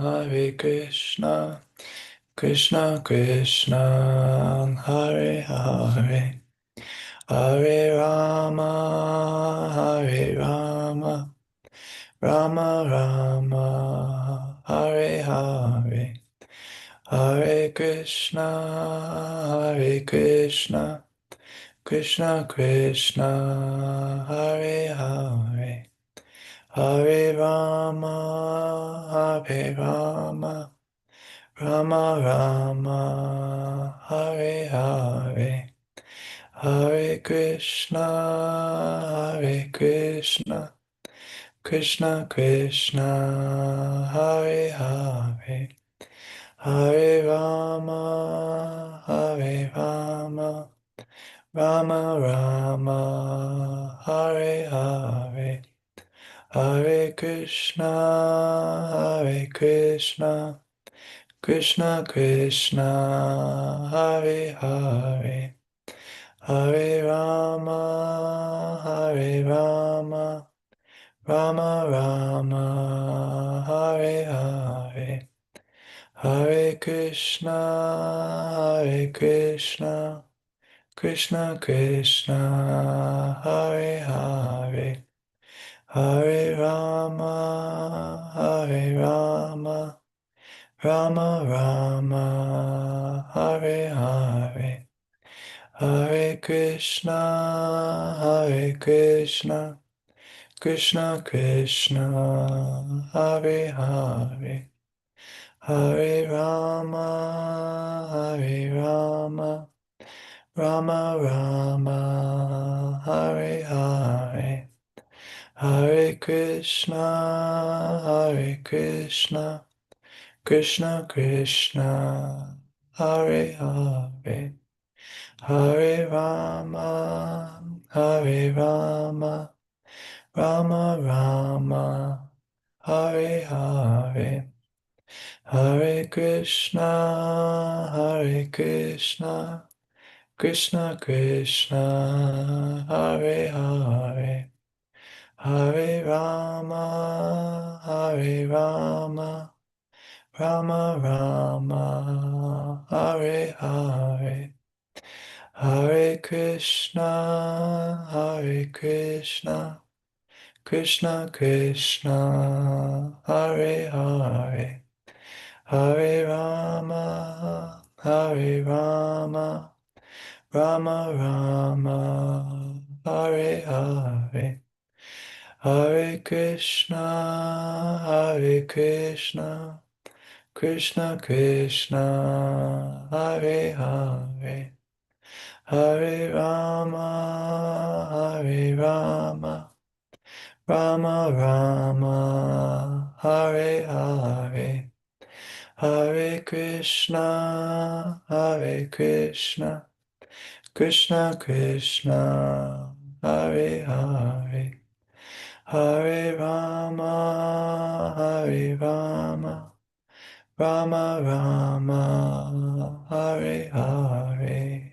Hare Krishna, Krishna Krishna, Hare Hare, Hare Rama, Hare Rama, Rama Rama, Hare Hare, Hare Krishna, Hare Krishna, Krishna Krishna, Hare Hare, Hare Rama, Hare Rama, Rama Rama, Hare Hare, Hare Krishna, Hare Krishna, Krishna Krishna, Hare Hare, Hare Rama, Hare Rama, Rama Rama, Hare Hare, Hare Krishna, Hare Krishna, Krishna Krishna, Hare Hare, Hare Rama, Hare Rama, Rama Rama, Hare Hare, Hare Krishna, Hare Krishna, Krishna Krishna, Hare Hare, Hare Rama, Hare Rama, Rama Rama, Hare Hare, Hare Krishna, Hare Krishna, Krishna Krishna, Hare Hare, Hare Rama, Hare Rama, Rama Rama, Hare Hare, Hare Krishna, Hare Krishna, Krishna Krishna, Hare Hare, Hare Rama, Hare Rama, Rama Rama, Hare Hare, Hare Krishna, Hare Krishna, Krishna Krishna, Hare Hare, Hare Rama, Hare Rama, Rama Rama, Hare Hare, Hare Krishna, Hare Krishna, Krishna Krishna, Hare Hare, Hare Rama, Hare Rama, Rama Rama, Hare Hare, Hare Krishna, Hare Krishna, Krishna Krishna, Hare Hare, Hare Rama, Hare Rama, Rama Rama, Hare Hare, Hare Krishna, Hare Krishna, Krishna Krishna, Hare Hare, Hare Rama, Hare Rama, Rama Rama, Hare Hare.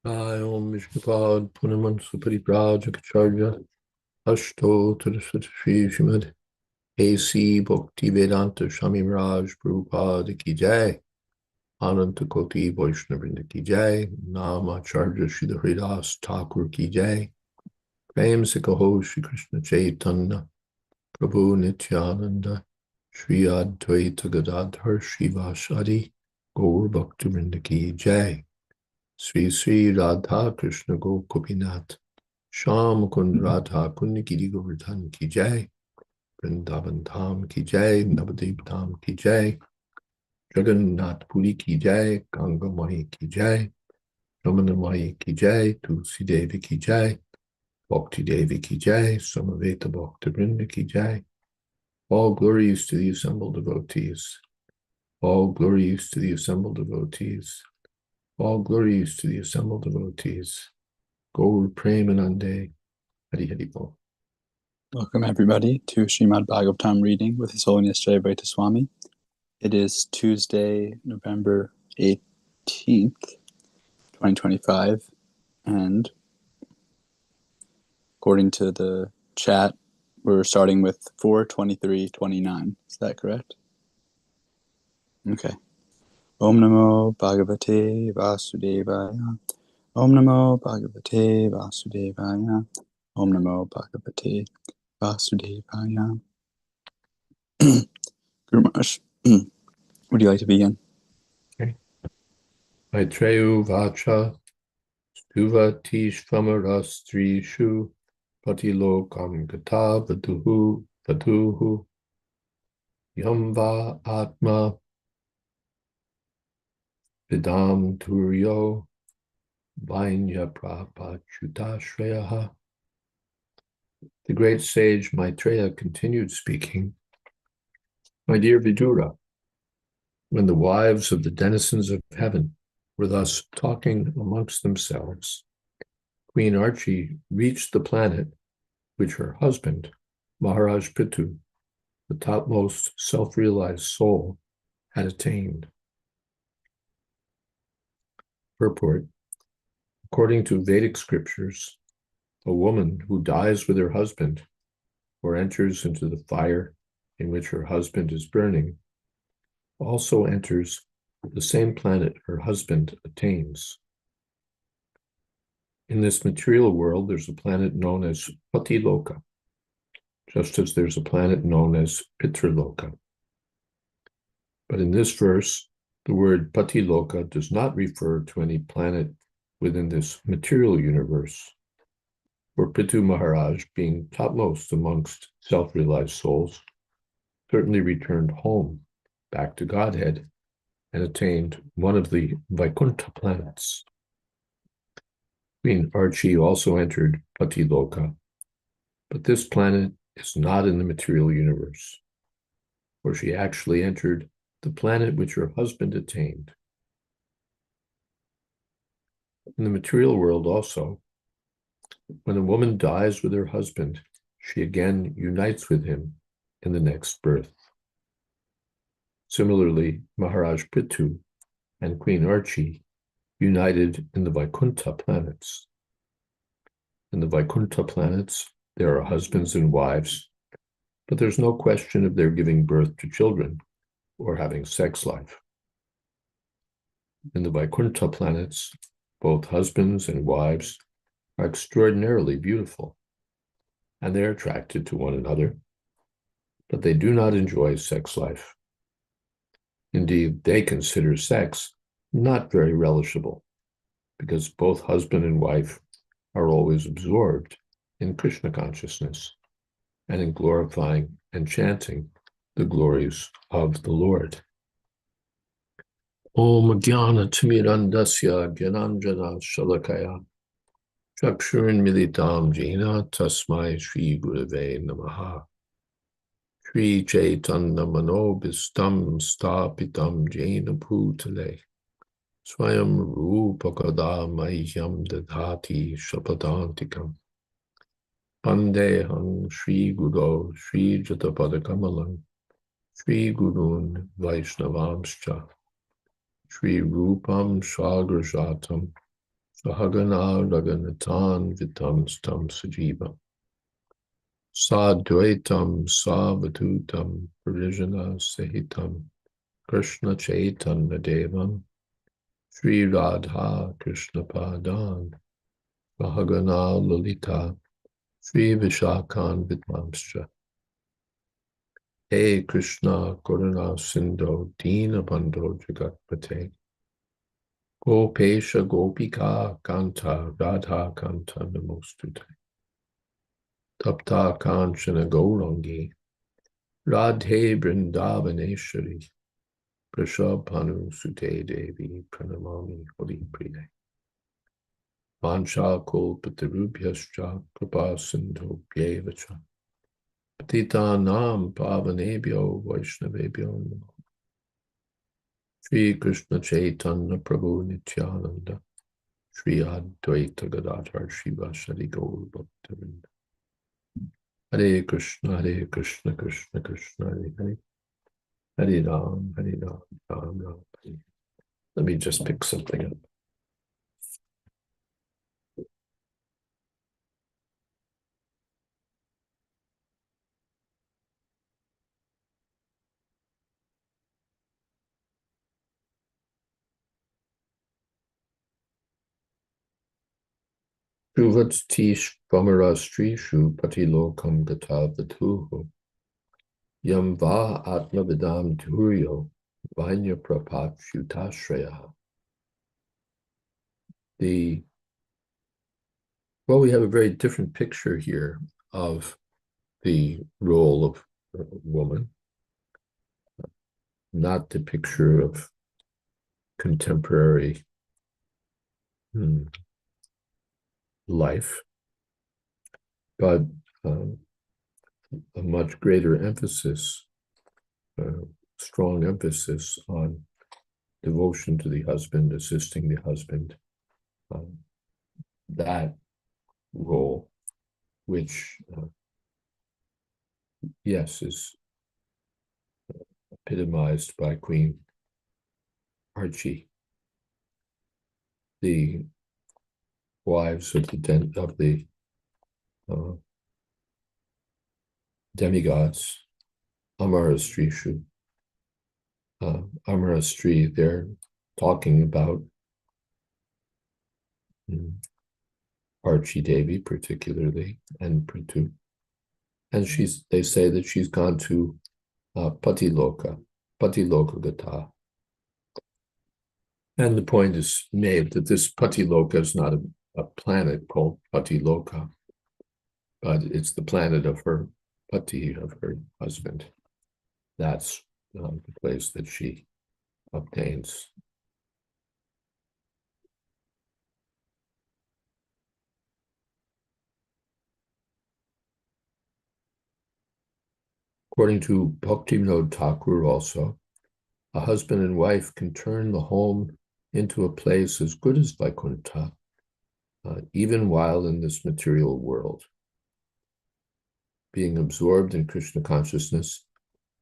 Om Vishnupada Punaman Suparipraja Kacharya Ashto Tadasvati Srimad A.C. Bhakti Vedanta Swami Raj Prabhupada Ki Jai Ananta Koti Vaishnavrinda Ki Jai Nama Acharya Sridhar Haridas Thakur Ki Jai Prem Se Kaho Shri Krishna Chaitanya Prabhu Nityananda Shri Advaita Gadadhar Shivasadi Gaur Bhaktivinoda Ki Jai Sri Sri Radha Krishna Gopinath Sham Kund Radha Kunya Giri Govardhan Ki Jai Vrindavan Dham Ki Jai Navadip Dham Ki Jai Jagannath Puri Ki Jai Ganga Mai Ki Jai Ramana Mai Ki Jai Tulsi Devi Ki Jai Bhakti Devi Ki Jai Samaveta Bhakta Vrinda Ki Jai. All glories to the assembled devotees. All glories to the assembled devotees. All glories to the assembled devotees. Gaur Premanande Hari Hari Bol. Welcome everybody to Srimad Bhagavatam reading with His Holiness Jayādvaita Swami. It is Tuesday, November 18th, 2025, and according to the chat, we're starting with 4:23:29. Is that correct? Okay. Om Namo Bhagavate Vasudevaya. Om Namo Bhagavate Vasudevaya. Om Namo Bhagavate Vasudevaya. Guru Maharaj, would you like to begin? Okay. Maitreyu Vacha Stuva Tishvamarastrishu Patilokam Gata Vatuhu Yamva Atma Vidam Turyo Vainya Prapachutashreyaha. The great sage Maitreya continued speaking. My dear Vidura, when the wives of the denizens of heaven were thus talking amongst themselves, Queen Archie reached the planet which her husband, Maharaj Prithu, the topmost self-realized soul, had attained. Purport: according to Vedic scriptures, a woman who dies with her husband or enters into the fire in which her husband is burning also enters the same planet her husband attains. In this material world, there's a planet known as Patiloka, just as there's a planet known as Pitraloka. But in this verse, the word Patiloka does not refer to any planet within this material universe, where Prithu Maharaj, being topmost amongst self-realized souls, certainly returned home, back to Godhead, and attained one of the Vaikuntha planets. Queen Archie also entered Patiloka, but this planet is not in the material universe, for she actually entered the planet which her husband attained. In the material world also, when a woman dies with her husband, she again unites with him in the next birth. Similarly, Maharaj Prithu and Queen Archie united in the Vaikuntha planets. In the Vaikuntha planets, there are husbands and wives, but there's no question of their giving birth to children or having sex life. In the Vaikuntha planets, both husbands and wives are extraordinarily beautiful, and they're attracted to one another, but they do not enjoy sex life. Indeed, they consider sex not very relishable, because both husband and wife are always absorbed in Krishna consciousness and in glorifying and chanting the glories of the Lord. Om Jnana Timirandasya Gyananjana Shalakaya Chakshurin Militam Jena Tasmai Shri Gurave Namaha Shri Chaitanya Manobhistam Stapitam Jena Bhutale Swayam Rupakada Mahyam Dadhati Shapadantikam Pandeham Shri Guru Shri Jatapadakamalam Shri Gurun Vaishnavamscha Shri Rupam Sagrajatam Sahagana Raganatan Vitam Stam Sajiva Sadvaitam Savatutam Parijana Sahitam Krishna Chaitanya Devam Shri Radha Krishna Padan Sahagana Lalita Shri Vishakan Vidvamscha. Hey Krishna Karuna Sindho Dina Bandho Jagatpate Gopesha Gopika Kanta Radha Kanta Namostute Tapta Kanchana Gaurangi Radhe Brindavaneshwari Prashabhanu Sute Devi Pranamami Hori Priye Vansha Kolpatarubhyascha Kripa Sindho Bhyevacha Patitanam Pavanebhyo Vaishnavebhyo Namo Shri Krishna Chaitanya Prabhu Nityananda Shri Advaita Gadadhar Shivasari Gaur Bhaktavinda Hare Krishna Krishna Krishna Hare Hare Hare Ram Ram Ram Hare. Let me just pick something up. Shuvat tish vamara strishu patilokam gatavatuhu yam va atmavidam dhuryo vanya prapachyutashraya. Well, we have a very different picture here of the role of a woman, not the picture of contemporary life, but a much greater emphasis, strong emphasis on devotion to the husband, assisting the husband, that role, which, yes, is epitomized by Queen Archie. The wives of the demigods, Amarastrishu, Amarastri, they're talking about Archie Devi particularly, and Prithu. And they say that she's gone to Patiloka Gata. And the point is made that this Patiloka is not a planet called Patiloka, but it's the planet of her Pati, of her husband. That's the place that she obtains. According to Bhaktivinoda Thakur also, a husband and wife can turn the home into a place as good as Vaikuntha, even while in this material world. Being absorbed in Krishna consciousness,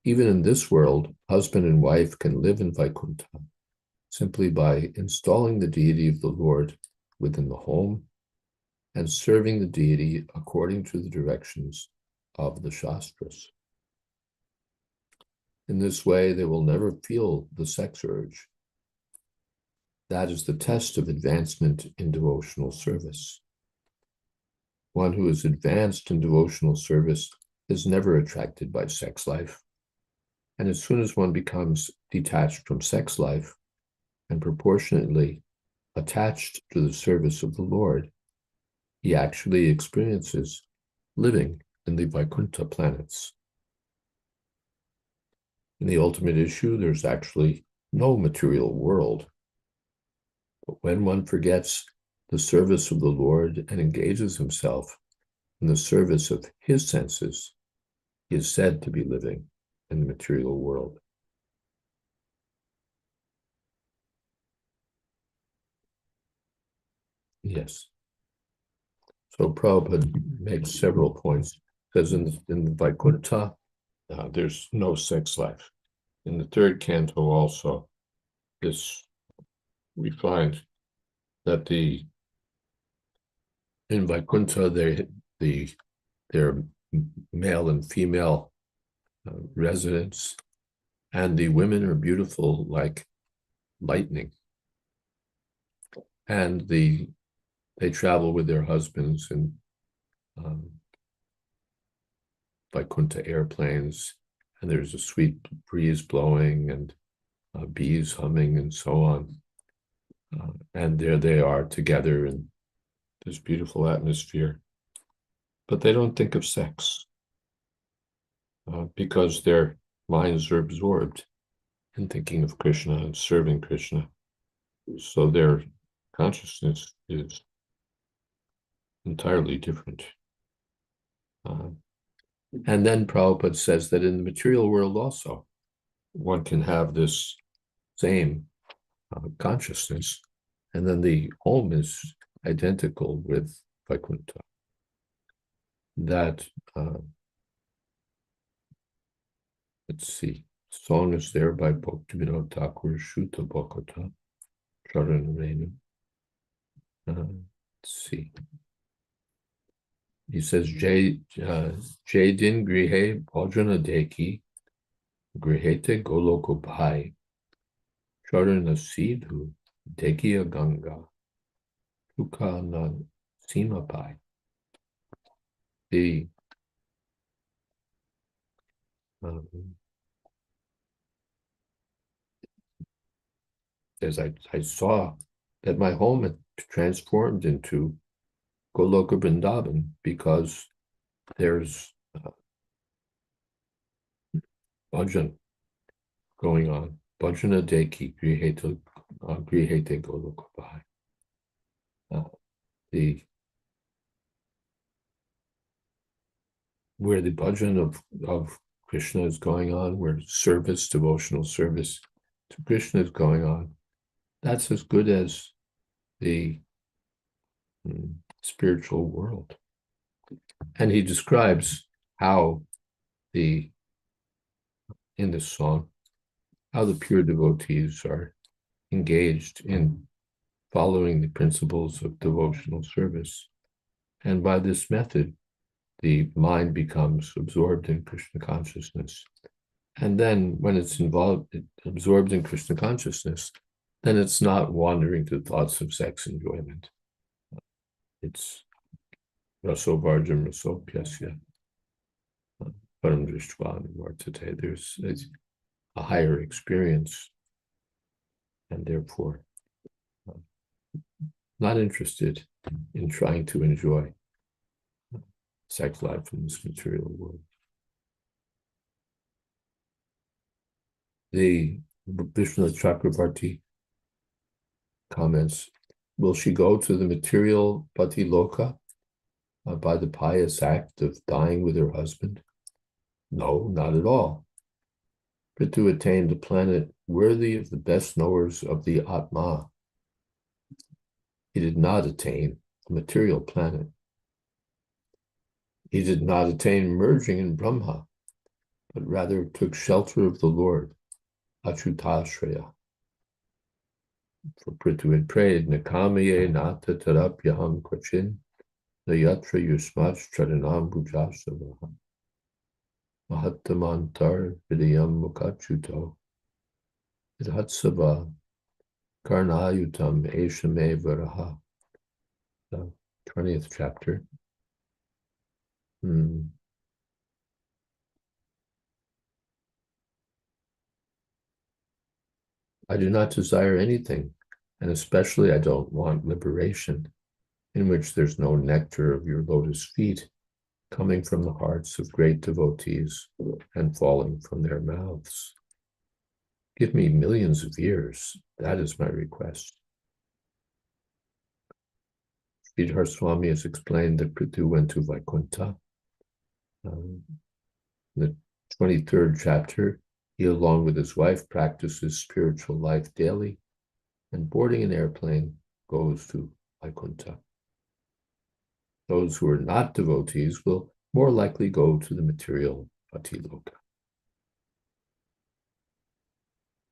even in this world, husband and wife can live in Vaikuntha simply by installing the deity of the Lord within the home and serving the deity according to the directions of the Shastras. In this way, they will never feel the sex urge. That is the test of advancement in devotional service. One who is advanced in devotional service is never attracted by sex life. And as soon as one becomes detached from sex life and proportionately attached to the service of the Lord, he actually experiences living in the Vaikuntha planets. In the ultimate issue, there's actually no material world. But when one forgets the service of the Lord and engages himself in the service of his senses, he is said to be living in the material world. Yes. So Prabhupada makes several points. Says in the Vaikuntha, there's no sex life. In the third canto also, we find that in Vaikuntha, they're male and female residents, and the women are beautiful like lightning. And they travel with their husbands in Vaikuntha airplanes, and there's a sweet breeze blowing and bees humming and so on. And there they are together in this beautiful atmosphere. But they don't think of sex because their minds are absorbed in thinking of Krishna and serving Krishna. So their consciousness is entirely different. And then Prabhupada says that in the material world also, one can have this same consciousness, and then the home is identical with Vaikuntha. That, let's see, song is there by Bhaktivinoda Thakur, Shuta Bhakata, Charan Renu. Let's see. He says, Jaydin Grihe Bhajana Deki, Grihete Goloko Bhai, Charana Sidhu, Dekiya Ganga, Tukana Sima Pai. The as I saw that my home had transformed into Goloka Vrindavan because there's bhajan going on. Bhajana deki grihete Goloka Pai. Where the bhajan of Krishna is going on, where service, devotional service to Krishna is going on, that's as good as the spiritual world. And he describes how in this song, how the pure devotees are engaged in following the principles of devotional service. And by this method, the mind becomes absorbed in Krishna consciousness. And then when it's absorbed in Krishna consciousness, then it's not wandering to thoughts of sex enjoyment. It's raso varjam raso pyasya param drishtva nivartate. There's a higher experience, and therefore not interested in trying to enjoy sex life in this material world. The Vishnu Chakravarti comments, will she go to the material Pati Loka by the pious act of dying with her husband? No, not at all. But to attain the planet worthy of the best knowers of the Atma, he did not attain a material planet. He did not attain merging in Brahma, but rather took shelter of the Lord, Achutashraya. For Prithu had prayed, Nakamiye nata tarapyaham kvachin, nayatra yusmach charanam bhujasavaha, mahattamantar vidayam mukhachuto, idhatsava karnayutam eshame varaha. The 20th chapter. I do not desire anything, and especially I don't want liberation, in which there's no nectar of your lotus feet coming from the hearts of great devotees and falling from their mouths. Give me millions of years. That is my request. Sridhar Swami has explained that Prithu went to Vaikuntha. The 23rd chapter, he, along with his wife, practices spiritual life daily, and boarding an airplane goes to Vaikuntha. Those who are not devotees will more likely go to the material Patiloka.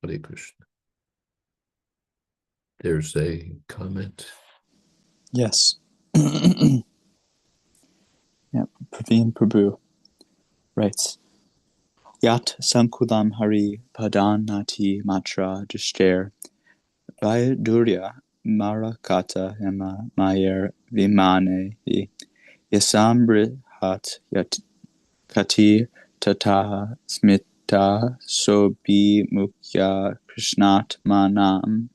Hare Krishna. There's a comment. Yes. Yeah, Praveen Prabhu writes, Yat Sankulam Hari Padanati Matra Dishter Vaidurya Marakata Hema Mayer Vimane Yasambrihat Yat Kati Tataha Smita Sobi Mukya Krishnat Manam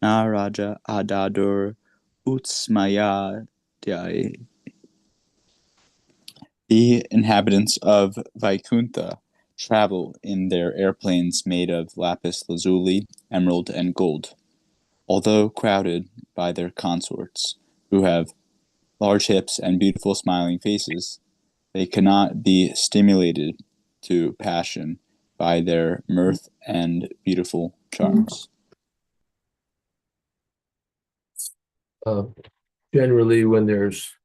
Naraja Adadur Utsmaya Dhyai. The inhabitants of Vaikuntha travel in their airplanes made of lapis lazuli, emerald, and gold. Although crowded by their consorts, who have large hips and beautiful smiling faces, they cannot be stimulated to passion by their mirth and beautiful charms. Generally, when there's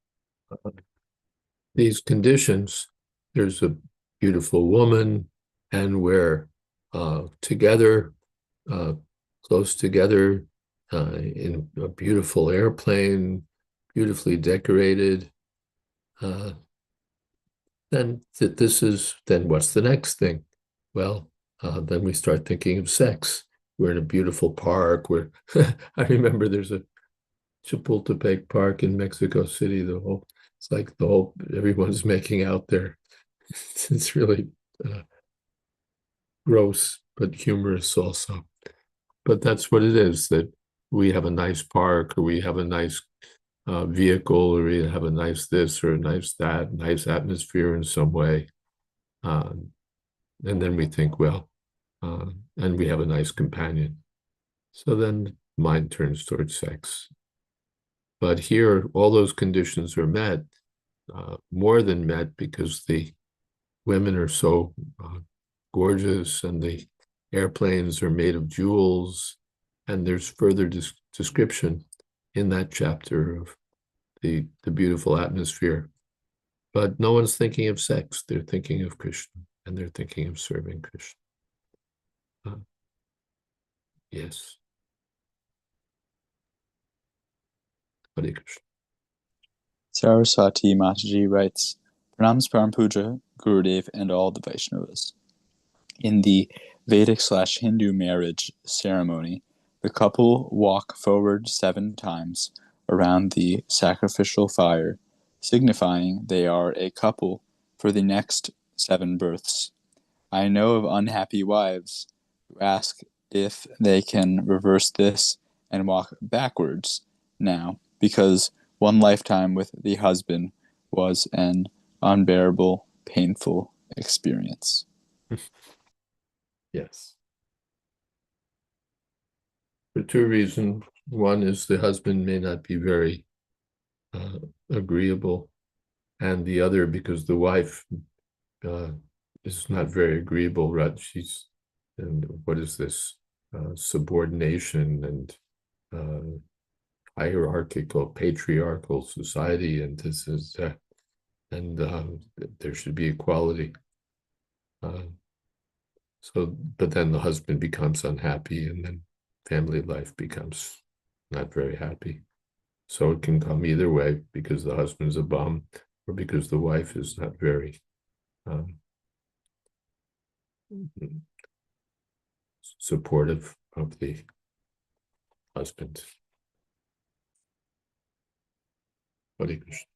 these conditions, there's a beautiful woman, and we're together, close together, in a beautiful airplane, beautifully decorated. Then what's the next thing? Well, then we start thinking of sex. We're in a beautiful park. I remember there's a Chapultepec Park in Mexico City. It's like everyone's making out there. It's really gross, but humorous also. But that's what it is, that we have a nice park, or we have a nice vehicle, or we have a nice this or a nice that, nice atmosphere in some way. And then we think, well, and we have a nice companion. So then mind turns towards sex. But here, all those conditions are met, more than met, because the women are so gorgeous, and the airplanes are made of jewels, and there's further description in that chapter of the beautiful atmosphere. But no one's thinking of sex. They're thinking of Krishna, and they're thinking of serving Krishna. Yes. Hare Krishna. Saraswati Mataji writes, Pranams Param Puja, Gurudev, and all the Vaishnavas. In the Vedic/Hindu marriage ceremony, the couple walk forward 7 times around the sacrificial fire, signifying they are a couple for the next 7 births. I know of unhappy wives who ask if they can reverse this and walk backwards now, because one lifetime with the husband was an unbearable, painful experience. Yes. For 2 reasons. One is the husband may not be very agreeable, and the other because the wife is not very agreeable, right? And what is this? Subordination and hierarchical, patriarchal society, and this is, there should be equality. But then the husband becomes unhappy, and then family life becomes not very happy. So it can come either way, because the husband's a bum, or because the wife is not very supportive of the husband. Hare Krishna.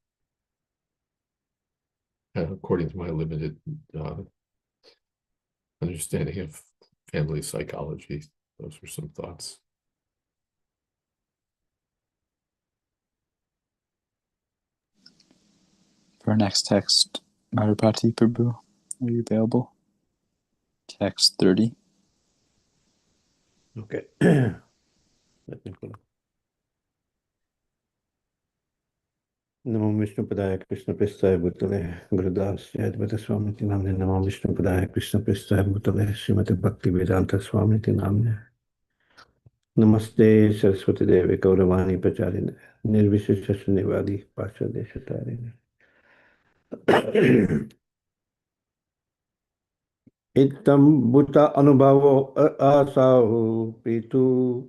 According to my limited understanding of family psychology, those were some thoughts. For our next text, Madhurpati Prabhu, are you available? Text 30. Okay. Let me pull up. Namo Vishnupadaya Krishna Prestaya Bhutale Gurudas Jayādvaita Swami Namne Namo Vishnupadaya Krishna Prestaya Bhutale Srimad Bhakti Vedanta Swami Namne Namaste Saraswati Devi Gauravani Pacharine Nirvishesha Shunivadi Pasha Deshatarine Itam Bhuta Anubhavo Asau Pitu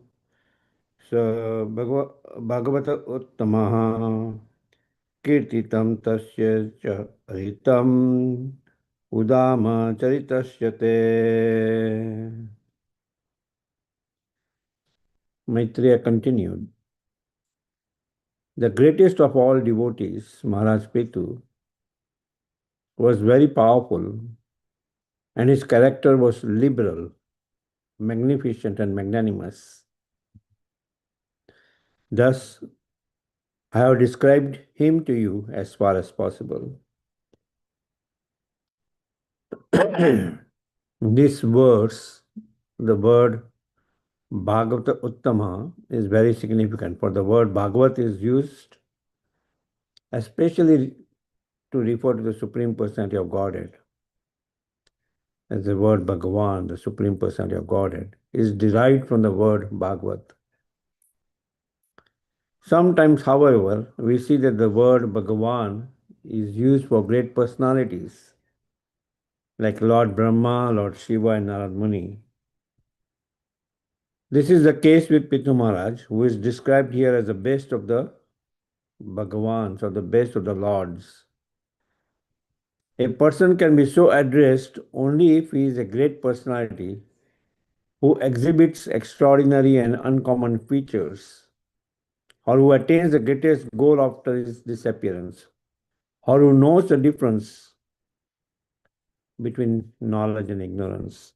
Sa Bhagavata Uttamaha Kirtitam tasya cha ahitam udama charitasya te. Maitreya continued. The greatest of all devotees, Maharaj Petu, was very powerful, and his character was liberal, magnificent, and magnanimous. Thus, I have described him to you as far as possible. This verse, the word Bhagavata Uttama, is very significant, for the word Bhagavat is used especially to refer to the Supreme Personality of Godhead. As the word Bhagavan, the Supreme Personality of Godhead, is derived from the word Bhagavat. Sometimes, however, we see that the word Bhagavan is used for great personalities like Lord Brahma, Lord Shiva, and Narad Muni. This is the case with Pitu Maharaj, who is described here as the best of the Bhagavans, or the best of the Lords. A person can be so addressed only if he is a great personality who exhibits extraordinary and uncommon features or who attains the greatest goal after his disappearance, or who knows the difference between knowledge and ignorance.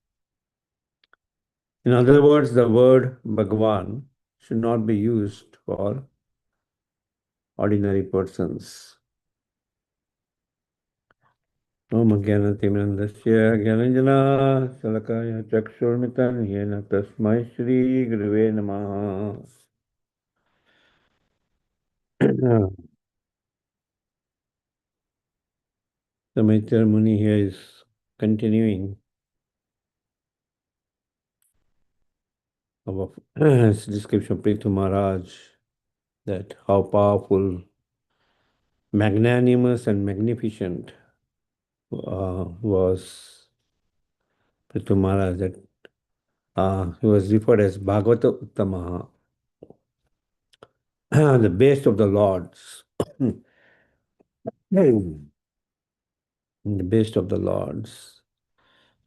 In other words, the word Bhagavan should not be used for ordinary persons. Om Jnanatimirandasya Jnananjana Salakaya Chakshurmitan Yena Tasmai Shri Guruve Namaha. The Maitreya Muni here is continuing our description of Prithu Maharaj, that how powerful, magnanimous and magnificent was Prithu Maharaj, that he was referred as Bhagavata Uttamaha, the best of the lords. The best of the lords.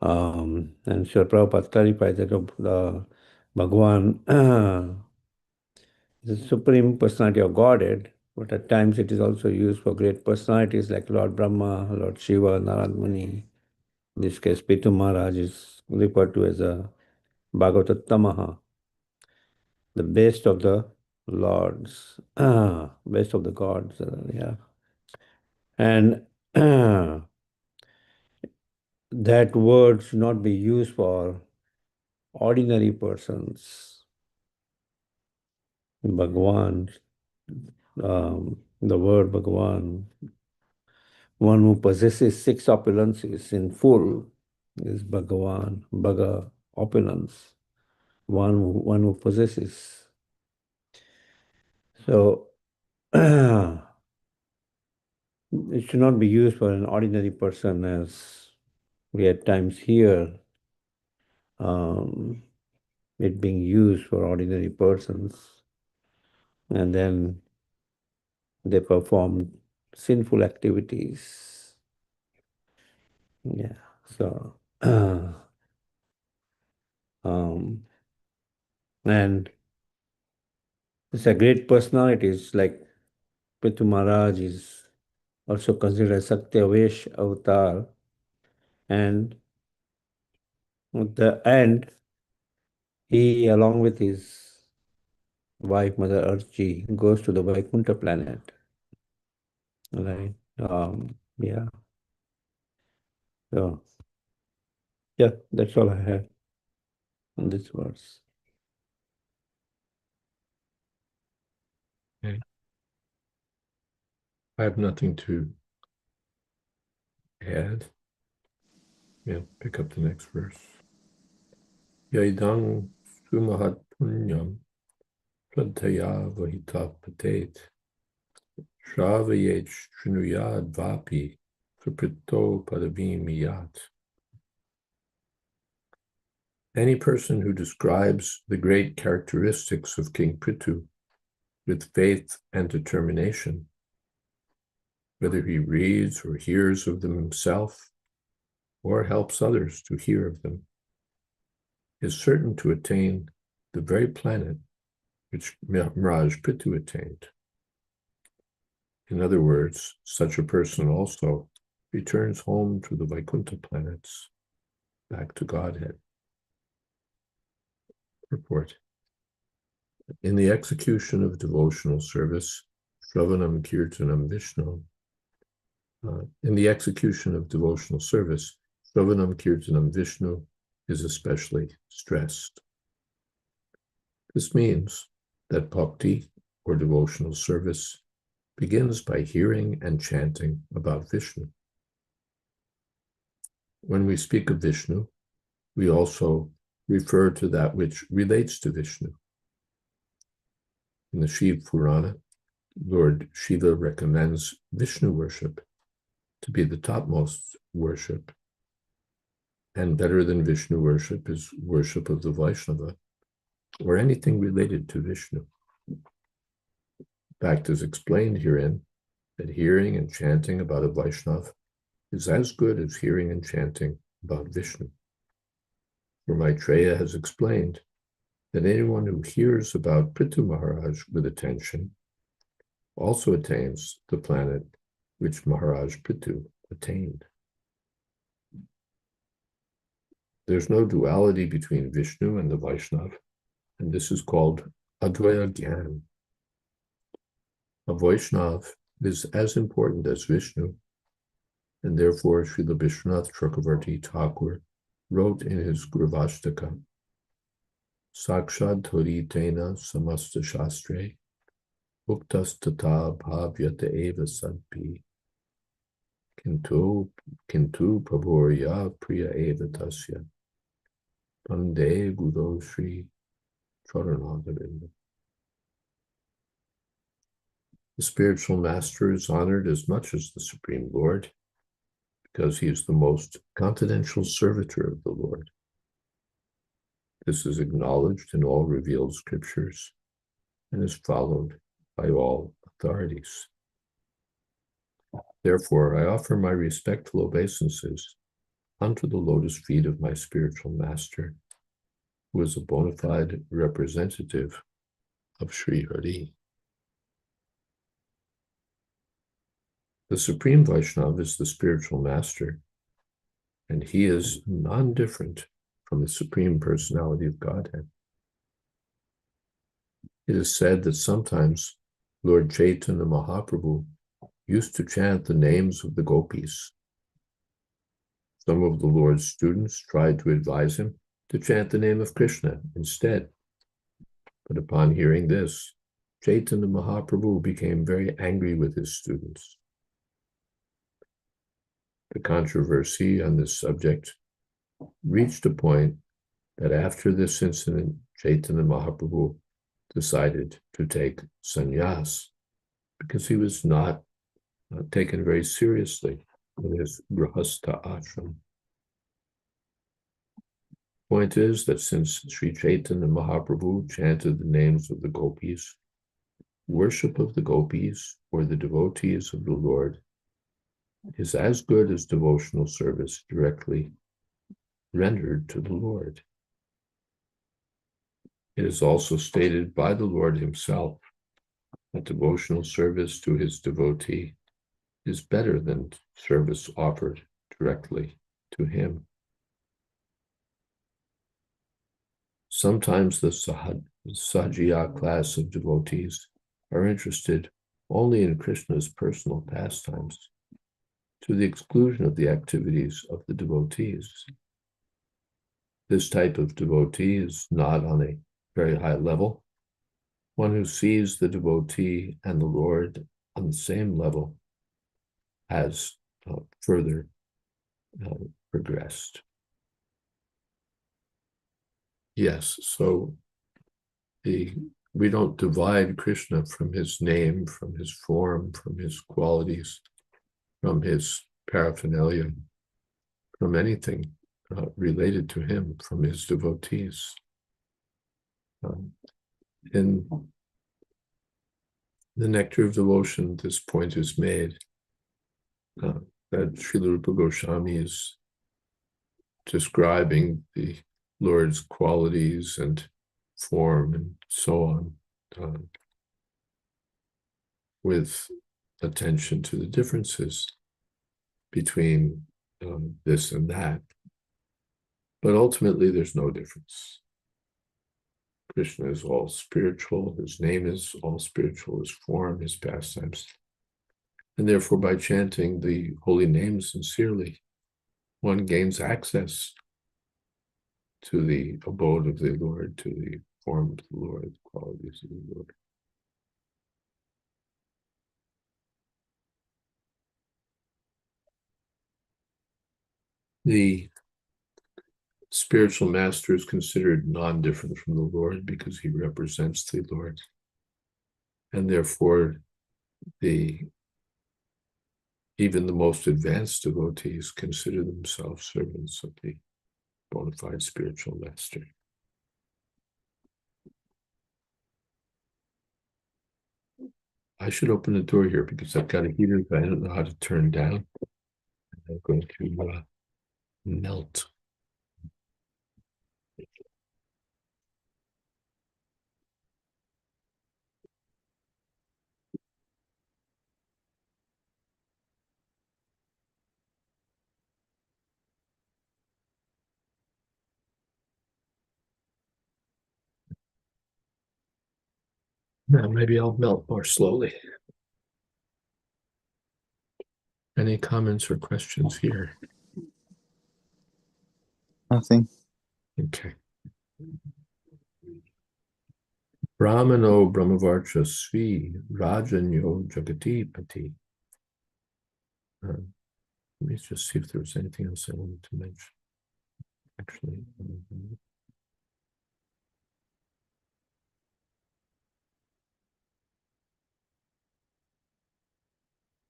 And Srila Prabhupada clarified that the Bhagavan is the Supreme Personality of Godhead, but at times it is also used for great personalities like Lord Brahma, Lord Shiva, Narad Muni. In this case, Prithu Maharaj is referred to as a Bhagavatatamaha, the best of the lords, best of the gods, yeah. And that word should not be used for ordinary persons. Bhagavan, the word Bhagavan, one who possesses 6 opulences in full is Bhagavan, Bhaga, opulence, one who possesses. So, it should not be used for an ordinary person, as we at times hear it being used for ordinary persons, and then they perform sinful activities. Yeah, so and it's a great personalities like Prithu Maharaj is also considered a Satyavesh avatar, and at the end, he, along with his wife, Mother Archie, goes to the Vaikuntha planet. Right? Yeah. So, yeah, that's all I have on this verse. Okay. I have nothing to add. Yeah, pick up the next verse. Yaidang sumahat punyam pradhaya vahita patet shravayet shrunuyad vapi suprito padavimiyat. Any person who describes the great characteristics of King Prithu with faith and determination, whether he reads or hears of them himself or helps others to hear of them, is certain to attain the very planet which Maharaj Prithu attained. In other words, such a person also returns home to the Vaikuntha planets, back to Godhead. Purport. In the execution of devotional service, Shravanam Kirtanam Vishnu, in the execution of devotional service, Shravanam Kirtanam Vishnu is especially stressed. This means that bhakti, or devotional service, begins by hearing and chanting about Vishnu. When we speak of Vishnu, we also refer to that which relates to Vishnu. In the Shiva Purana, Lord Shiva recommends Vishnu worship to be the topmost worship, and better than Vishnu worship is worship of the Vaishnava, or anything related to Vishnu. In fact, as explained herein, that hearing and chanting about a Vaishnava is as good as hearing and chanting about Vishnu. For Maitreya has explained that anyone who hears about Prithu Maharaj with attention also attains the planet which Maharaj Prithu attained. There's no duality between Vishnu and the Vaishnav, and this is called Advaya Gyan. A Vaishnav is as important as Vishnu, and therefore Srila Vishwanath Chakravarti Thakur wrote in his Grivashtaka, Sakshad Thori Tena Samasta Shastre, Uktas Tata Bhavyata Eva Sadpi, Kintu Prabhurya Priya Eva Tasya, Pande Guru Shri Charanadavinda. The spiritual master is honored as much as the Supreme Lord, because he is the most confidential servitor of the Lord. This is acknowledged in all revealed scriptures and is followed by all authorities. Therefore, I offer my respectful obeisances unto the lotus feet of my spiritual master, who is a bona fide representative of Sri Hari. The Supreme Vaishnava is the spiritual master, and he is non-different from the Supreme Personality of Godhead. It is said that sometimes Lord Chaitanya Mahaprabhu used to chant the names of the gopis. Some of the Lord's students tried to advise him to chant the name of Krishna instead. But upon hearing this, Chaitanya Mahaprabhu became very angry with his students. The controversy on this subject reached a point that after this incident, Chaitanya Mahaprabhu decided to take sannyas because he was not taken very seriously in his grihastha ashram. Point is that since Sri Chaitanya Mahaprabhu chanted the names of the gopis, worship of the gopis or the devotees of the Lord is as good as devotional service directly rendered to the Lord. It is also stated by the Lord himself that devotional service to his devotee is better than service offered directly to him. Sometimes the Sajiya class of devotees are interested only in Krishna's personal pastimes, to the exclusion of the activities of the devotees. This type of devotee is not on a very high level. One who sees the devotee and the Lord on the same level has further progressed. Yes, so we don't divide Krishna from his name, from his form, from his qualities, from his paraphernalia, from anything related to him, from his devotees. In the Nectar of Devotion, this point is made that Srila Rupa Goswami is describing the Lord's qualities and form and so on, with attention to the differences between this and that. But ultimately, there's no difference. Krishna is all spiritual, his name is all spiritual, his form, his pastimes. And therefore, by chanting the holy name sincerely, one gains access to the abode of the Lord, to the form of the Lord, the qualities of the Lord. The spiritual master is considered non-different from the Lord because he represents the Lord. And therefore, even the most advanced devotees consider themselves servants of the bona fide spiritual master. I should open the door here because I've got a heater that I don't know how to turn down. I'm going to melt. Now maybe I'll melt more slowly. Any comments or questions here? Nothing. Okay. Brahmano Brahmavarcha Svi Rajanyo Jagatipati. Let me just see if there was anything else I wanted to mention. Actually,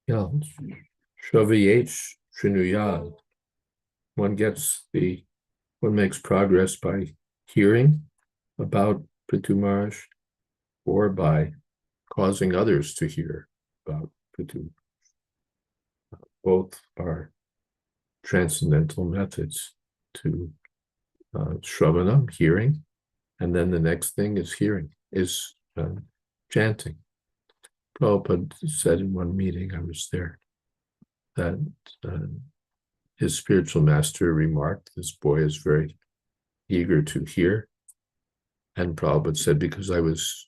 yeah, Shavayech Srinuyad. One makes progress by hearing about Prithu Maharaj or by causing others to hear about Prithu. Both are transcendental methods to Shravanam, hearing, and then the next thing is chanting. Prabhupada said in one meeting, I was there, that his spiritual master remarked, this boy is very eager to hear. And Prabhupada said, because I was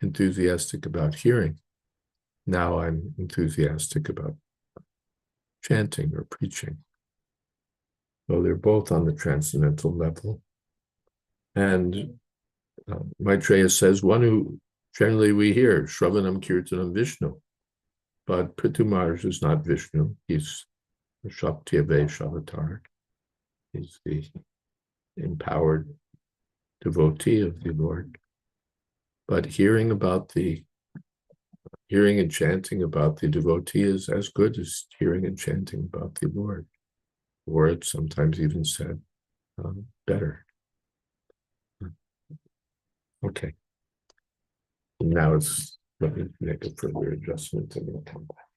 enthusiastic about hearing, now I'm enthusiastic about chanting or preaching. So they're both on the transcendental level. And Maitreya says, one who generally we hear, Shravanam Kirtanam Vishnu, but Prithu Maharaj is not Vishnu. He's the Shakti-avesh avatar. He's the empowered devotee of the Lord. But hearing and chanting about the devotee is as good as hearing and chanting about the Lord. Or it's sometimes even said better. Okay. And now let me make a further adjustment and we'll come back.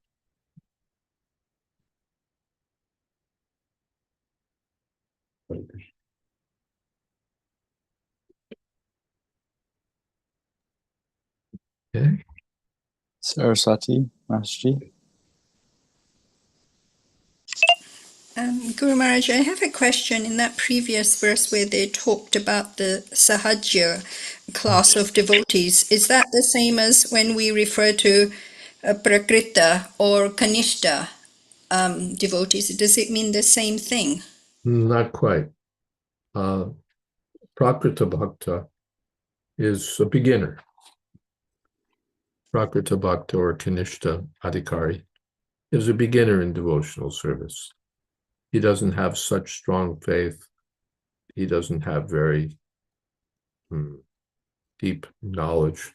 Okay. Saraswati, Maharajji. Guru Maharaj, I have a question. In that previous verse where they talked about the Sahajya class of devotees, is that the same as when we refer to Prakrita or Kanishta devotees? Does it mean the same thing? Not quite. Prakrita Bhakta is a beginner. Prakrita Bhakta or Kanishta Adhikari is a beginner in devotional service. He doesn't have such strong faith. He doesn't have very deep knowledge.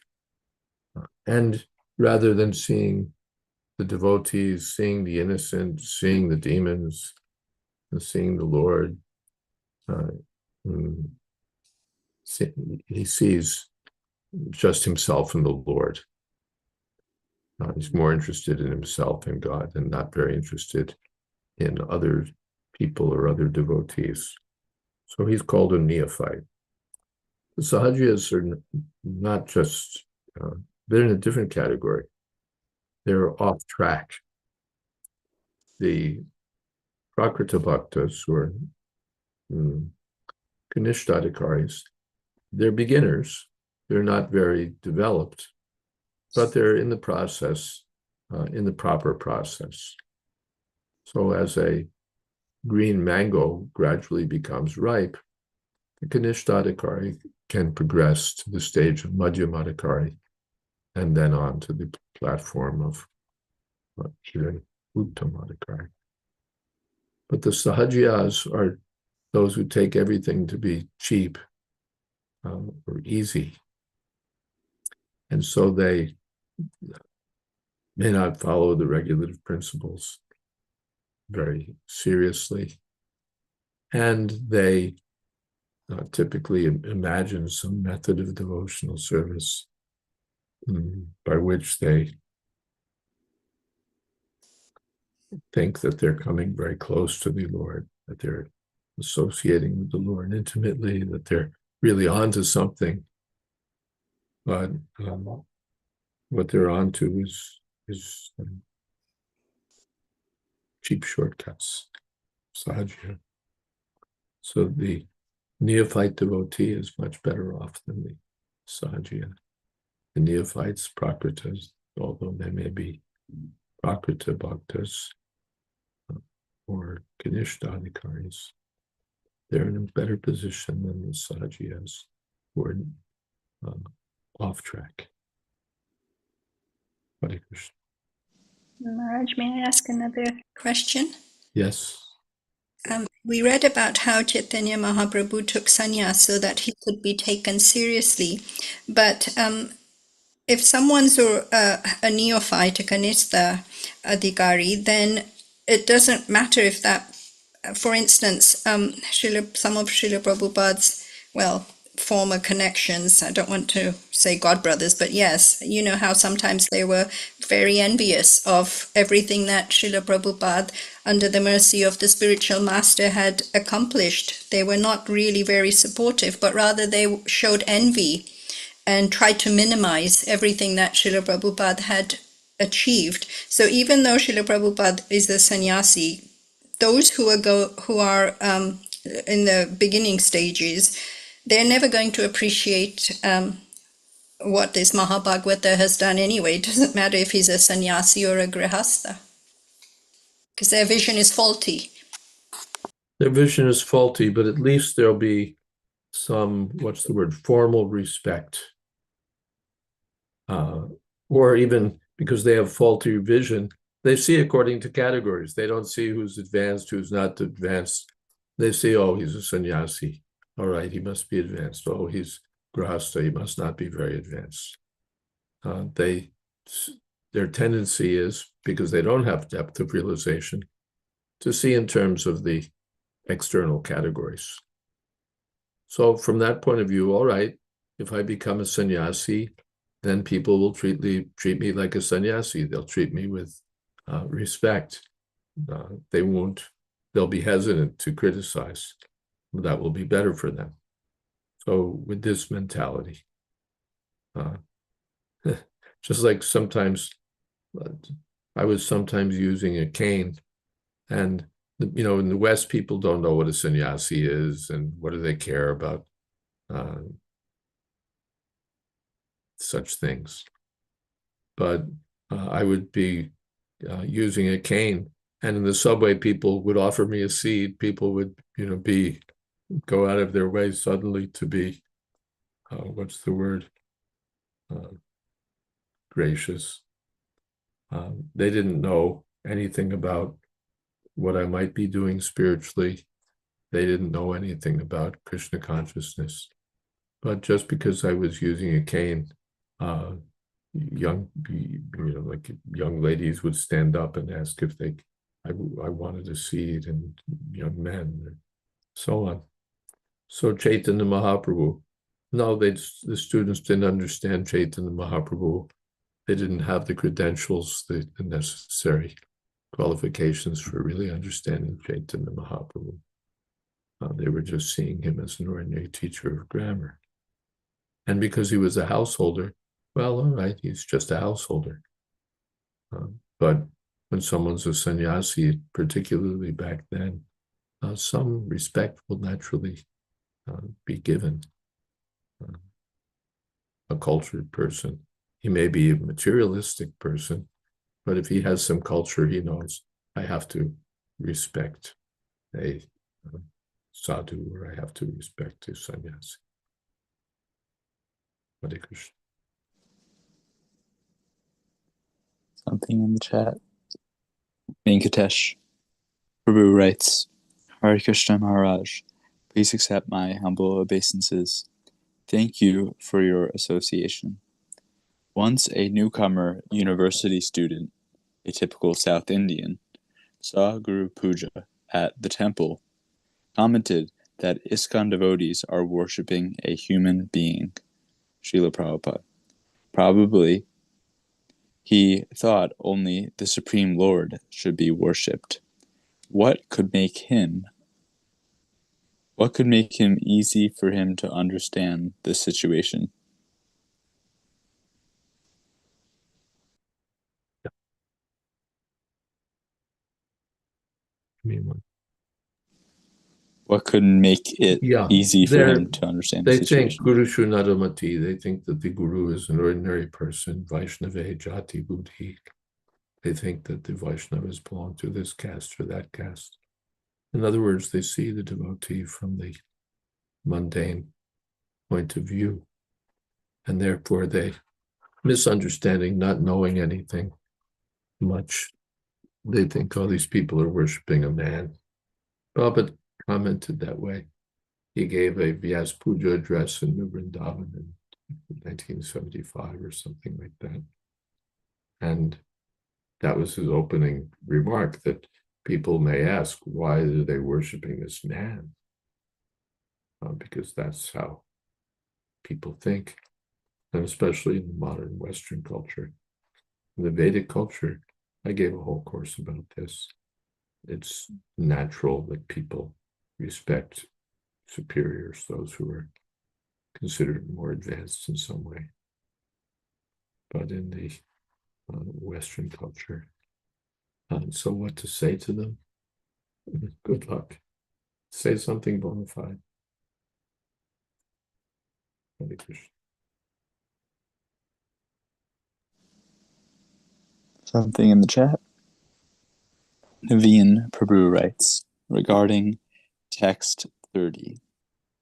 And rather than seeing the devotees, seeing the innocent, seeing the demons, and seeing the Lord, he sees just himself and the Lord. He's more interested in himself and God and not very interested in other people or other devotees. So he's called a neophyte. The Sahajas are not just, they're in a different category. They're off track. The Prakrita Bhaktas, who are Kanishta-adhikaris, they're beginners. They're not very developed, but they're in the process, in the proper process. So as a green mango gradually becomes ripe, the Kanishta-adhikari can progress to the stage of Madhyamadhikari and then on to the platform of Uttamadhikari. But the Sahajiyas are those who take everything to be cheap or easy. And so they may not follow the regulative principles very seriously. And they typically imagine some method of devotional service by which they think that they're coming very close to the Lord, that they're associating with the Lord intimately, that they're really onto something. But what they're onto is cheap shortcuts, Sahaja. So the neophyte devotee is much better off than the Sahaja. the neophytes, prakritas, although they may be prakrita bhaktas or kanishta-adhikaris, they're in a better position than the sajiyas who are off track. Hare Krishna. Maharaj, may I ask another question? Yes. We read about how Chaitanya Mahaprabhu took sannyas so that he could be taken seriously. But if someone's a neophyte, a kanistha adhikari, then it doesn't matter if that, for instance, some of Srila Prabhupada's, former connections, I don't want to say godbrothers, but yes, you know how sometimes they were very envious of everything that Srila Prabhupada, under the mercy of the spiritual master, had accomplished. They were not really very supportive, but rather they showed envy and tried to minimize everything that Srila Prabhupada had achieved. So even though Srila Prabhupada is a sannyasi, those who are in the beginning stages, they're never going to appreciate what this Mahabhagavata has done anyway. It doesn't matter if he's a sannyasi or a grihastha, because their vision is faulty. Their vision is faulty, but at least there'll be some, formal respect. Or even because they have faulty vision, they see according to categories. They don't see who's advanced, who's not advanced. They see, oh, he's a sannyasi. All right, he must be advanced. Oh, he's grihastha, he must not be very advanced. Their tendency is, because they don't have depth of realization, to see in terms of the external categories. So from that point of view, all right, if I become a sannyasi, then people will treat me like a sannyasi. They'll treat me with respect. They'll be hesitant to criticize. That will be better for them. So with this mentality, just like sometimes, I was sometimes using a cane, and in the West, people don't know what a sannyasi is and what do they care about such things. But I would be using a cane, and in the subway, people would offer me a seat. People would, go out of their way suddenly to be, gracious. They didn't know anything about what I might be doing spiritually. They didn't know anything about Krishna consciousness. But just because I was using a cane, young ladies would stand up and ask if I wanted a seat, and young men, and so on. So Chaitanya Mahaprabhu, no, the students didn't understand Chaitanya Mahaprabhu. They didn't have the credentials, the necessary qualifications for really understanding Chaitanya Mahaprabhu. They were just seeing him as an ordinary teacher of grammar. And because he was a householder, well, all right, he's just a householder. But when someone's a sannyasi, particularly back then, some respect will naturally be given. A cultured person, he may be a materialistic person, but if he has some culture, he knows, I have to respect a sadhu, or I have to respect a sannyasi. Hare Krishna. Something in the chat. Venkatesh Prabhu writes, Hare Krishna Maharaj, please accept my humble obeisances. Thank you for your association. Once a newcomer university student, a typical South Indian, saw Guru Puja at the temple, commented that ISKCON devotees are worshipping a human being, Srila Prabhupada. Probably he thought only the Supreme Lord should be worshipped. What could make him easy for him to understand this situation? What could make it easy for him to understand the They situation? think Guru Shunadamati, they think that the Guru is an ordinary person, Vaishnava Jati Buddhi. They think that the Vaishnavas belong to this caste or that caste. In other words, they see the devotee from the mundane point of view. And therefore they, misunderstanding, not knowing anything much, they think, oh, these people are worshiping a man. Prabhupada commented that way. He gave a Vyas Puja address in New Vrindavan in 1975 or something like that. And that was his opening remark, that people may ask, why are they worshiping this man? Because that's how people think, and especially in the modern Western culture. In the Vedic culture, I gave a whole course about this. It's natural that people respect superiors, those who are considered more advanced in some way. But in the Western culture, so what to say to them? Good luck. Say something bona fide. Hare Krishna. Something in the chat. Naveen Prabhu writes, regarding text 30,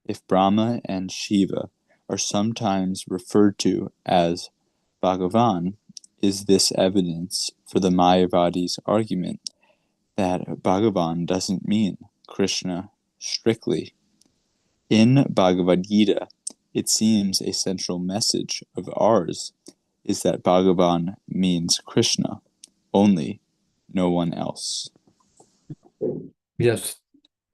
if Brahma and Shiva are sometimes referred to as Bhagavan, is this evidence for the Mayavadi's argument that Bhagavan doesn't mean Krishna strictly? In Bhagavad Gita, it seems a central message of ours is that Bhagavan means Krishna only, no one else. Yes,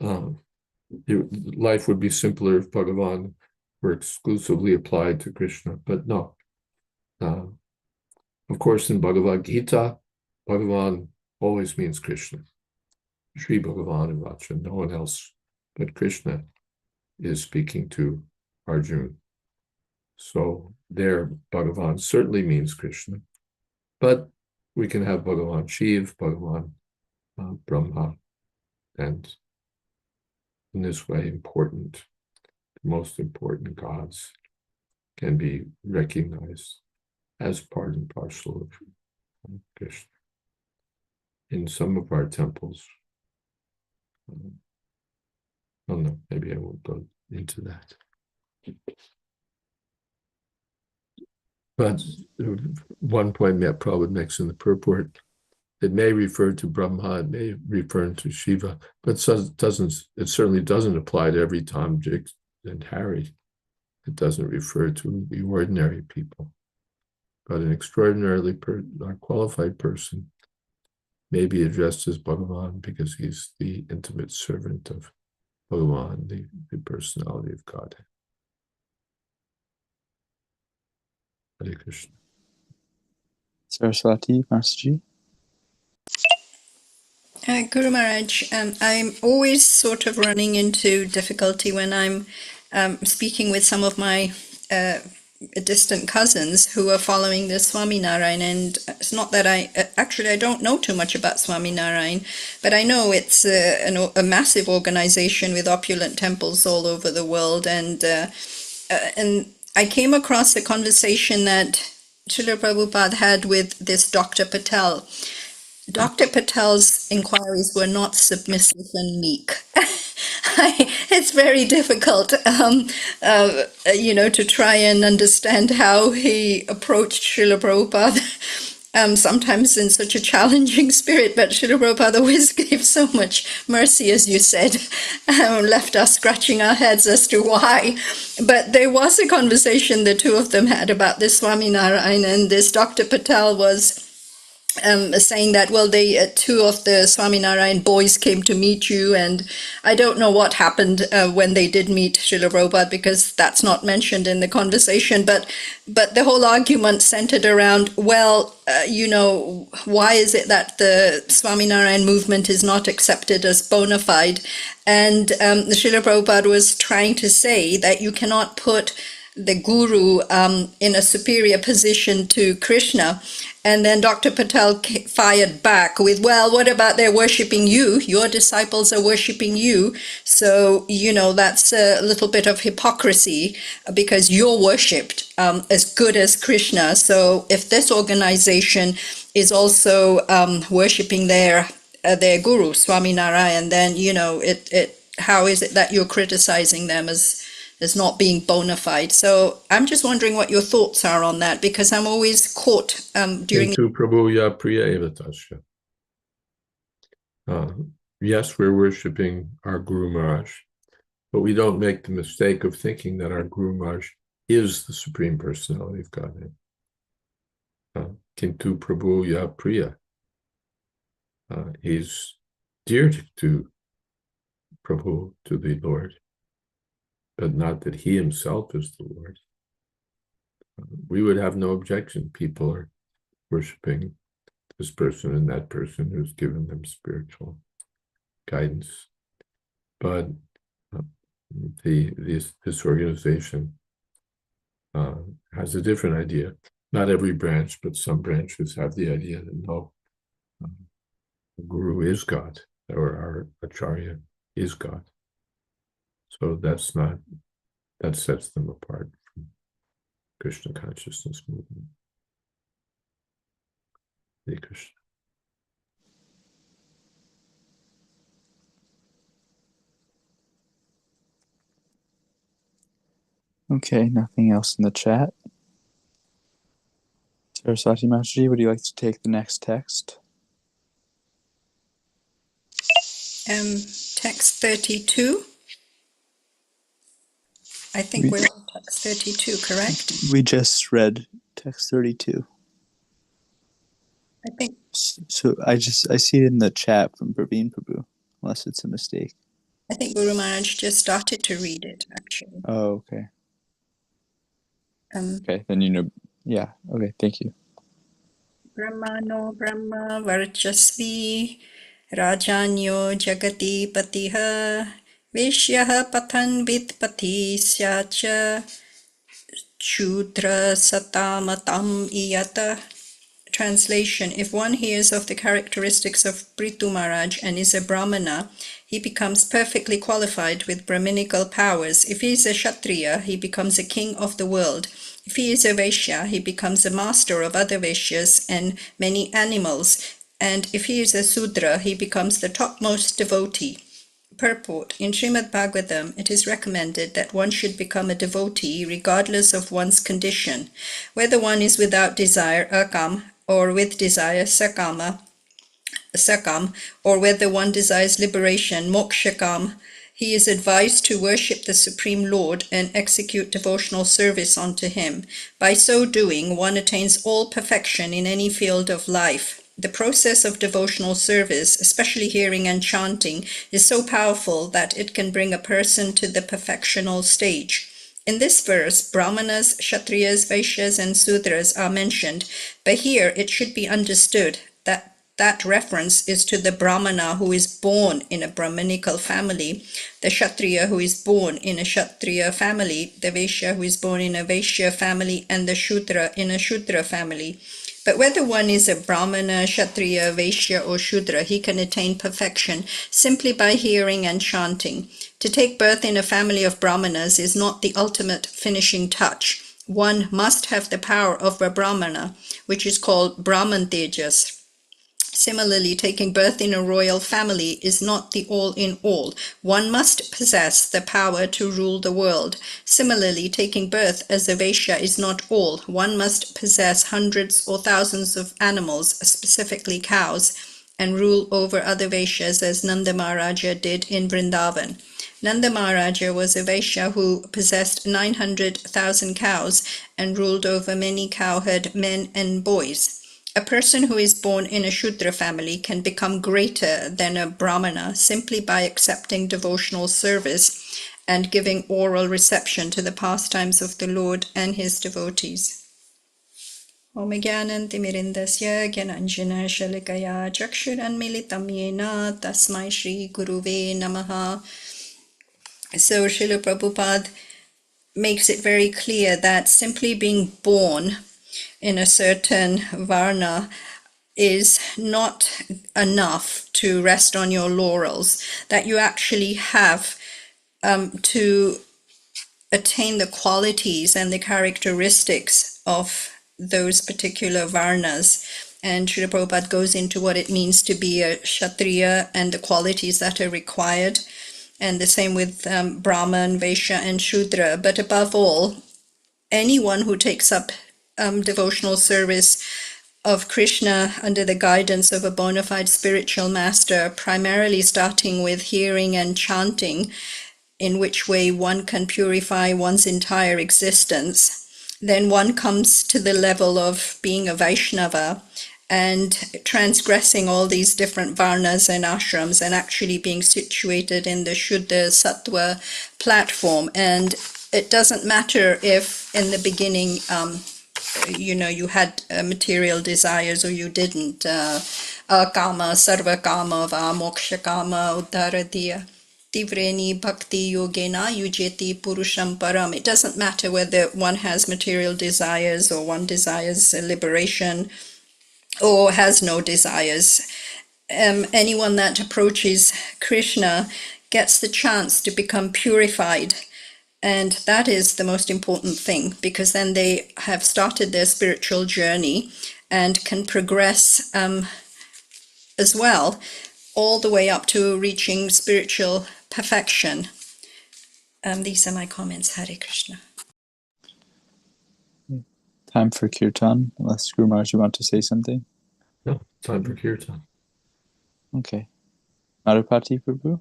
life would be simpler if Bhagavan were exclusively applied to Krishna, but no. Of course, in Bhagavad Gita, Bhagavan always means Krishna. Sri Bhagavan and Vacha, no one else but Krishna is speaking to Arjuna. So there, Bhagavan certainly means Krishna, but we can have Bhagavan Shiv, Bhagavan Brahma, and in this way, the most important gods can be recognized as part and parcel of Krishna. In some of our temples, no, maybe I won't go into that. But one point that Prabhupada makes in the purport, it may refer to Brahma, it may refer to Shiva, but it certainly doesn't apply to every Tom, Dick, and Harry. It doesn't refer to the ordinary people. But an extraordinarily qualified person may be addressed as Bhagavan because he's the intimate servant of Bhagavan, the personality of God. Hare Krishna. Saraswati, Masterji? Guru Maharaj, I'm always sort of running into difficulty when I'm speaking with some of my distant cousins who are following the Swami Narayan, and it's not that I don't know too much about Swami Narayan, but I know it's a massive organization with opulent temples all over the world, and I came across a conversation that Srila Prabhupada had with this Dr. Patel. Dr. Patel's inquiries were not submissive and meek. It's very difficult, to try and understand how he approached Srila Prabhupada, sometimes in such a challenging spirit, but Srila Prabhupada always gave so much mercy, as you said, left us scratching our heads as to why. But there was a conversation the two of them had about this Swami Narayan, and this Dr. Patel was saying that, well, two of the Swami Narayan boys came to meet you, and I don't know what happened when they did meet Srila Prabhupada, because that's not mentioned in the conversation, but the whole argument centered around, well, why is it that the Swami Narayan movement is not accepted as bona fide? And Srila Prabhupada was trying to say that you cannot put the guru in a superior position to Krishna. And then Dr. Patel fired back with, well, what about they're worshipping you? Your disciples are worshipping you. So, that's a little bit of hypocrisy because you're worshipped as good as Krishna. So if this organization is also worshipping their guru, Swami Narayan, then, how is it that you're criticizing them as not being bona fide? So I'm just wondering what your thoughts are on that, because I'm always caught during... Kintu Prabhuya Priya Evatasya. Yes, we're worshiping our Guru Maharaj, but we don't make the mistake of thinking that our Guru Maharaj is the Supreme Personality of Godhead. Kintu Prabhuya Priya. He's dear to Prabhu, to the Lord, but not that he himself is the Lord. We would have no objection. People are worshiping this person and that person who's given them spiritual guidance. But this organization has a different idea. Not every branch, but some branches have the idea that no, the Guru is God, or our Acharya is God. So that sets them apart from Krishna consciousness movement. Hare Krishna. Okay, nothing else in the chat. Saraswati Mataji, would you like to take the next text? Text 32. I think we're on text 32, correct? We just read text 32. I think. So I see it in the chat from Praveen Prabhu, unless it's a mistake. I think Guru Maharaj just started to read it, actually. Oh, okay. Okay, then yeah, okay, thank you. Brahmano Brahma Varchasvi Rajanyo Jagati Patiha Vishyaha Pathan Vidpati Syacha Shudra Satamatam Iyata. Translation: if one hears of the characteristics of Prithu Maharaj and is a Brahmana, he becomes perfectly qualified with Brahminical powers. If he is a Kshatriya, he becomes a king of the world. If he is a Vaishya, he becomes a master of other Vaishyas and many animals. And if he is a Sudra, he becomes the topmost devotee. Purport: in Srimad Bhagavatam, it is recommended that one should become a devotee regardless of one's condition, whether one is without desire, akam, or with desire, sakam, or whether one desires liberation, mokshakam. He is advised to worship the Supreme Lord and execute devotional service unto him. By so doing, one attains all perfection in any field of life. The process of devotional service, especially hearing and chanting, is so powerful that it can bring a person to the perfectional stage. In this verse, Brahmanas, Kshatriyas, Vaishyas, and Sudras are mentioned, but here it should be understood that reference is to the Brahmana who is born in a Brahminical family, the Kshatriya who is born in a Kshatriya family, the Vaishya who is born in a Vaishya family, and the Shudra in a Shudra family. But whether one is a Brahmana, Kshatriya, Vaishya, or Shudra, he can attain perfection simply by hearing and chanting. To take birth in a family of Brahmanas is not the ultimate finishing touch. One must have the power of a Brahmana, which is called Brahman Tejas. Similarly, taking birth in a royal family is not the all-in-all. One must possess the power to rule the world. Similarly, taking birth as a Vaishya is not all. One must possess hundreds or thousands of animals, specifically cows, and rule over other Vaishyas as Nanda Maharaja did in Vrindavan. Nanda Maharaja was a Vaishya who possessed 900,000 cows and ruled over many cowherd men and boys. A person who is born in a Shudra family can become greater than a Brahmana simply by accepting devotional service and giving oral reception to the pastimes of the Lord and his devotees. Om Gyananti Mirindasya Gyananjana Shalikaya Chakshuranmilitam Yena Tasmai Shri Guruve Namaha. So Srila Prabhupada makes it very clear that simply being born in a certain varna is not enough to rest on your laurels, that you actually have to attain the qualities and the characteristics of those particular varnas. And Srila Prabhupada goes into what it means to be a Kshatriya and the qualities that are required. And the same with Brahman, Vaishya, and Shudra. But above all, anyone who takes up devotional service of Krishna under the guidance of a bona fide spiritual master, primarily starting with hearing and chanting, in which way one can purify one's entire existence, then one comes to the level of being a Vaishnava and transgressing all these different varnas and ashrams and actually being situated in the Shuddha Sattva platform. And it doesn't matter if in the beginning you had material desires or you didn't. Akama, sarva kama, va moksha kama, uddaradiya. Tivreni bhakti yogena yujeti purusham param. It doesn't matter whether one has material desires or one desires liberation or has no desires. Anyone that approaches Krishna gets the chance to become purified. And that is the most important thing, because then they have started their spiritual journey and can progress as well, all the way up to reaching spiritual perfection. These are my comments. Hare Krishna. Time for kirtan, unless Guru Maharaj, you want to say something? No, time for kirtan. Okay. Madhupati Prabhu,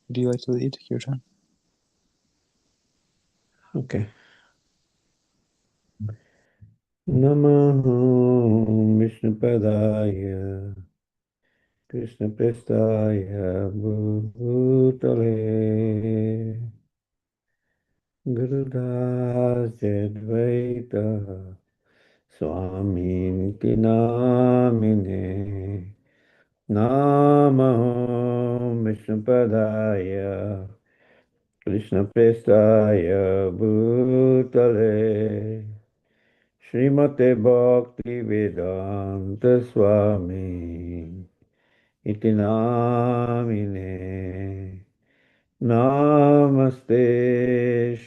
would you like to lead kirtan? Okay. Namaha Vishnupadaya Krishna Prestaya Bhutale Gurudas Jayādvaita Swami Namine Namaha Vishnupadaya Krishna Prestaya Bhutale Srimate Bhakti Vedanta Swami Iti Namine Namaste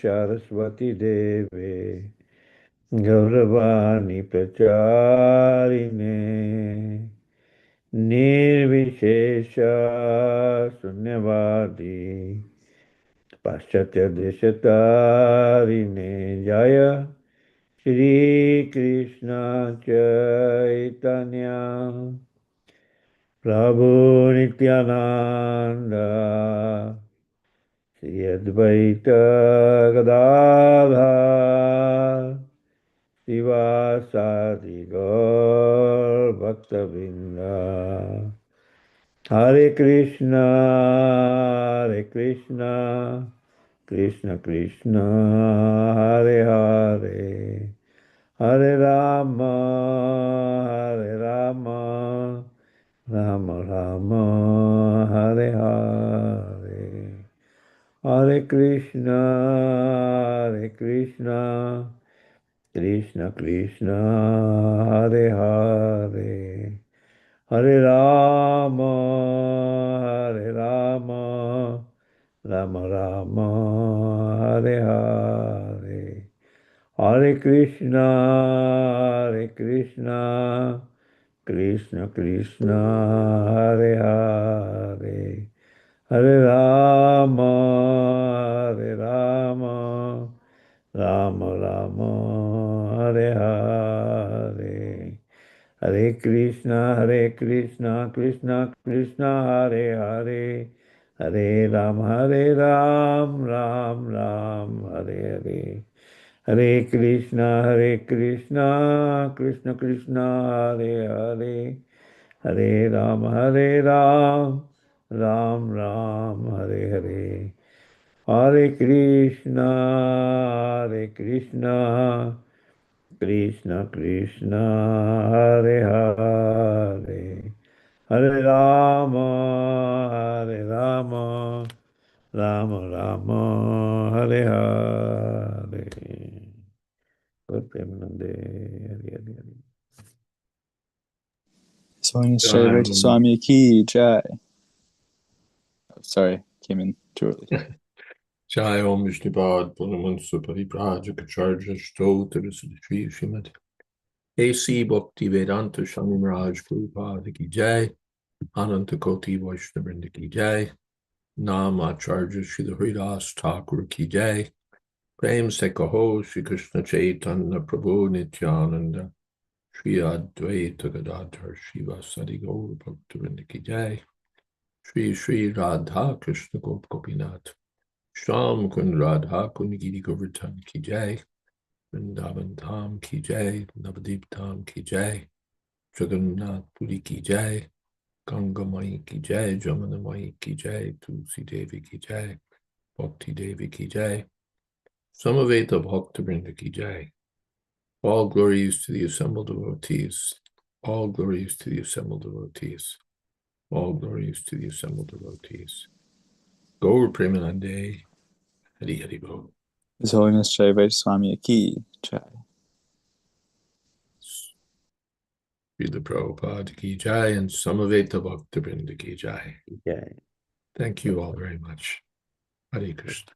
Saraswati Deve Gauravani Pracharine Nirvishesha Sunyavadi Paschatya Deshatarine Jaya Shri Krishna Chaitanya Prabhu Nityananda Jayādvaita Gadadhar Sivasadi Gaur Bhaktavinda Hare Krishna Hare Krishna Krishna Krishna Hare Hare Hare Rama Hare Rama Rama Rama Hare Hare Hare Krishna Hare Krishna Krishna Krishna Hare Hare Hare Rama Hare Rama Rama Rama Hare Hare Hare Krishna Hare Krishna Krishna Krishna Hare Hare Hare Rama Hare Rama Rama Rama Hare Hare Hare Krishna Krishna Krishna Hare Hare Hare Ram Ram Hare Hare Hare Krishna Krishna Krishna Hare Hare Hare Ram Ram Hare Hare Hare Krishna Krishna Krishna Hare Hare Hare Rama Rama Rama Hare Hare. Lord Premanande Hare Hare. His Holiness Jayādvaita Swami ki jai. Oh, sorry, came in too early. Jai Om Vishnupad Purnamansa Paripurajaka Stotra Sri Srimad A.C. Bhakti Vedanta Swami Raj Prabhupada ki jai. Ananta Koti Vaishnavrinda ki jai. Nam Acharya Srila Haridas Thakur ki jai. Prem se kaho Shri Krishna Chaitanya Prabhu Nityananda Shri Advaita Gadadhar Shiva Sadi Gaur Bhaktivinoda ki jai. Shri Shri Radha Krishna Gop Gopinath Sham Kun Radha Kun Giri Govardhan ki jai. Vrindavan Dham ki jai. Navadip Dham ki jai. Jagannath Puri ki jai. Ganga Mai ki jai. Jamuna Mai ki jai. Tulsi Devi ki jai. Bhakti Devi ki jai. Samaveta Bhaktivinoda ki jai. All glories to the assembled devotees. All glories to the assembled devotees. All glories to the assembled devotees. Gaur Premanande, Hari Hari Bol. His Holiness Jayādvaita Swami ki jai. Srila Prabhupada ki jai and Samaveta Bhaktivinoda ki jai. Jai. Thank you all very much. Hare Krishna.